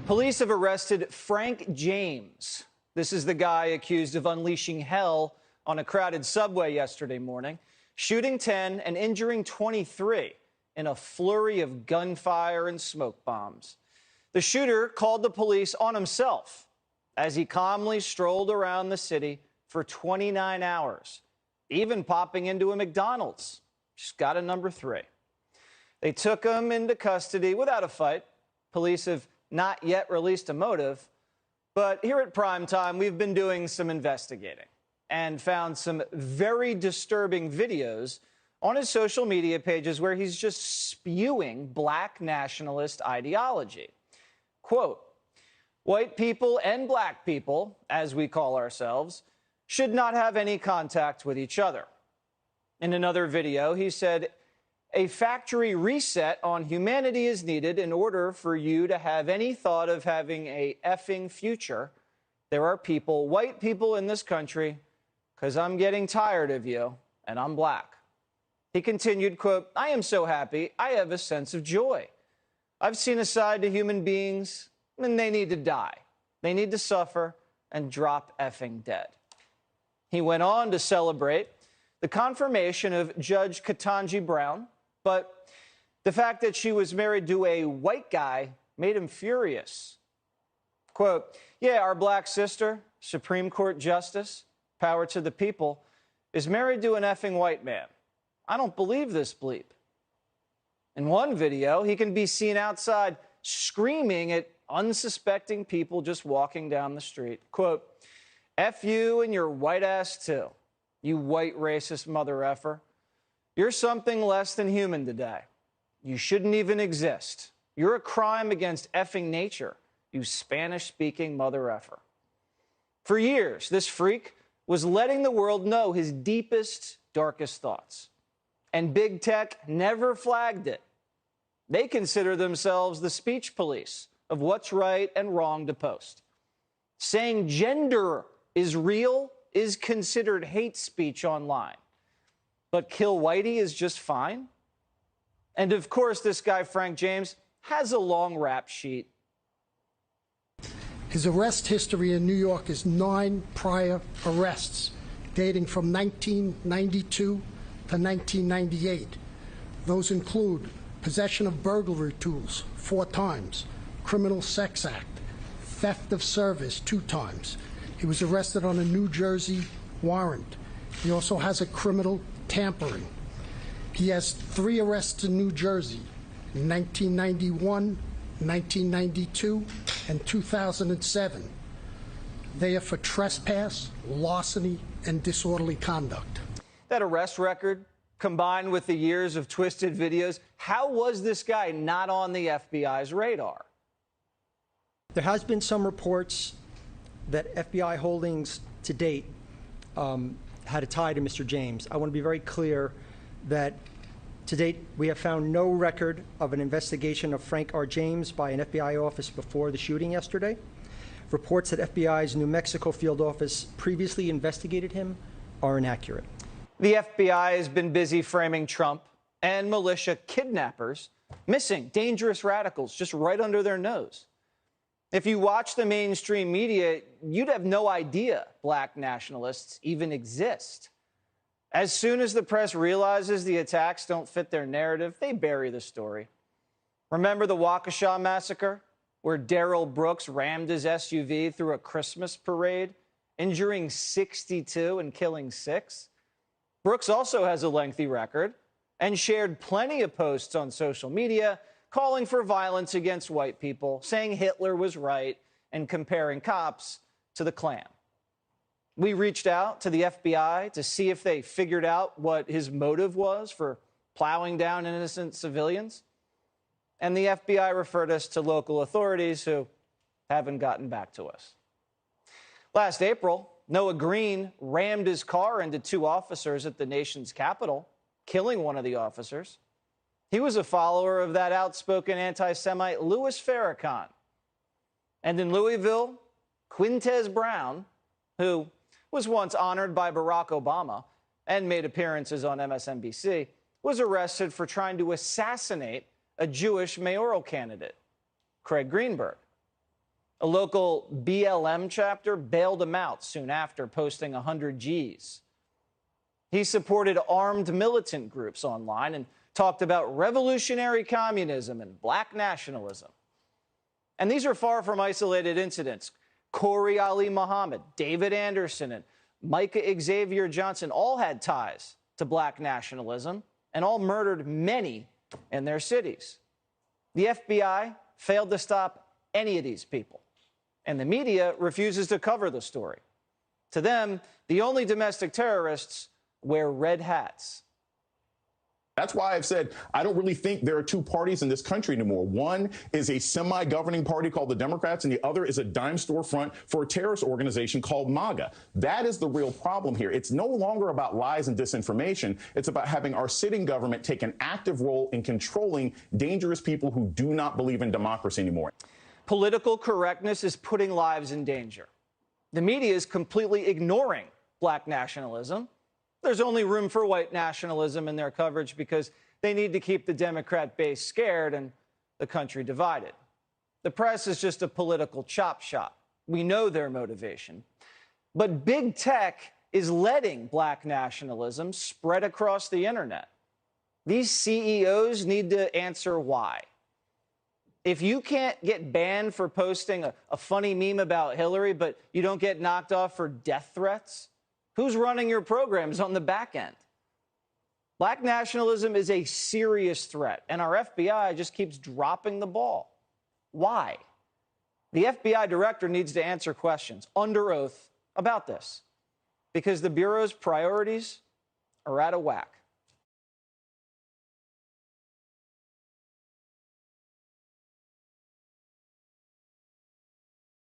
Police have arrested Frank James. This is the guy accused of unleashing hell on a crowded subway yesterday morning, shooting 10 and injuring 23 in a flurry of gunfire and smoke bombs. The shooter called the police on himself as he calmly strolled around the city for 29 hours, even popping into a McDonald's. Just got a number 3. They took him into custody without a fight. Police have not yet released a motive, but here at Primetime, we've been doing some investigating and found some very disturbing videos on his social media pages where he's just spewing black nationalist ideology. Quote, "White people and black people, as we call ourselves, should not have any contact with each other." In another video, he said, "A factory reset on humanity is needed in order for you to have any thought of having a effing future. There are people, white people in this country, because I'm getting tired of you, and I'm black." He continued, quote, "I am so happy. I have a sense of joy. I've seen a side to human beings, and they need to die. They need to suffer and drop effing dead." He went on to celebrate the confirmation of Judge Ketanji Brown, but the fact that she was married to a white guy made him furious. Quote, "Yeah, our black sister, Supreme Court Justice, power to the people, is married to an effing white man. I don't believe this bleep." In one video, he can be seen outside screaming at unsuspecting people just walking down the street. Quote, "F you and your white ass too, you white racist mother effer. You're something less than human today. You shouldn't even exist. You're a crime against effing nature, you Spanish-speaking mother effer." For years, this freak was letting the world know his deepest, darkest thoughts. And big tech never flagged it. They consider themselves the speech police of what's right and wrong to post. Saying gender is real is considered hate speech online. But kill whitey is just fine? And of course, this guy, Frank James, has a long rap sheet. His arrest history in New York is 9 prior arrests dating from 1992 to 1998. Those include possession of burglary tools 4 times, criminal sex act, theft of service 2 times. He was arrested on a New Jersey warrant. He also has a criminal tampering. He has 3 arrests in New Jersey in 1991, 1992, and 2007. They are for trespass, larceny, and disorderly conduct. That arrest record, combined with the years of twisted videos, how was this guy not on the FBI's radar? There has been some reports that FBI holdings to date had a tie to Mr. James. I want to be very clear that to date we have found no record of an investigation of Frank R. James by an FBI office before the shooting yesterday. Reports that FBI's New Mexico field office previously investigated him are inaccurate. The FBI has been busy framing Trump and militia kidnappers, missing dangerous radicals just right under their nose. If you watch the mainstream media, you'd have no idea black nationalists even exist. As soon as the press realizes the attacks don't fit their narrative, they bury the story. Remember the Waukesha massacre, where Darrell Brooks rammed his SUV through a Christmas parade, injuring 62 and killing 6? Brooks also has a lengthy record and shared plenty of posts on social media calling for violence against white people, saying Hitler was right, and comparing cops to the Klan. We reached out to the FBI to see if they figured out what his motive was for plowing down innocent civilians. And the FBI referred us to local authorities who haven't gotten back to us. Last April, Noah Green rammed his car into 2 officers at the nation's capital, killing one of the officers. He was a follower of that outspoken anti-Semite Louis Farrakhan. And in Louisville, Quintez Brown, who was once honored by Barack Obama and made appearances on MSNBC, was arrested for trying to assassinate a Jewish mayoral candidate, Craig Greenberg. A local BLM chapter bailed him out soon after posting 100 Gs. He supported armed militant groups online and talked about revolutionary communism and black nationalism. And these are far from isolated incidents. Corey Ali Muhammad, David Anderson, and Micah Xavier Johnson all had ties to black nationalism and all murdered many in their cities. The FBI failed to stop any of these people, and the media refuses to cover the story. To them, the only domestic terrorists wear red hats. That's why I've said I don't really think there are two parties in this country anymore. One is a semi-governing party called the Democrats, and the other is a dime store front for a terrorist organization called MAGA. That is the real problem here. It's no longer about lies and disinformation. It's about having our sitting government take an active role in controlling dangerous people who do not believe in democracy anymore. Political correctness is putting lives in danger. The media is completely ignoring black nationalism. There's only room for white nationalism in their coverage because they need to keep the Democrat base scared and the country divided. The press is just a political chop shop. We know their motivation. But big tech is letting black nationalism spread across the internet. These CEOs need to answer why. If you can't get banned for posting a funny meme about Hillary, but you don't get knocked off for death threats, who's running your programs on the back end? Black nationalism is a serious threat, and our FBI just keeps dropping the ball. Why? The FBI director needs to answer questions under oath about this, because the Bureau's priorities are out of whack.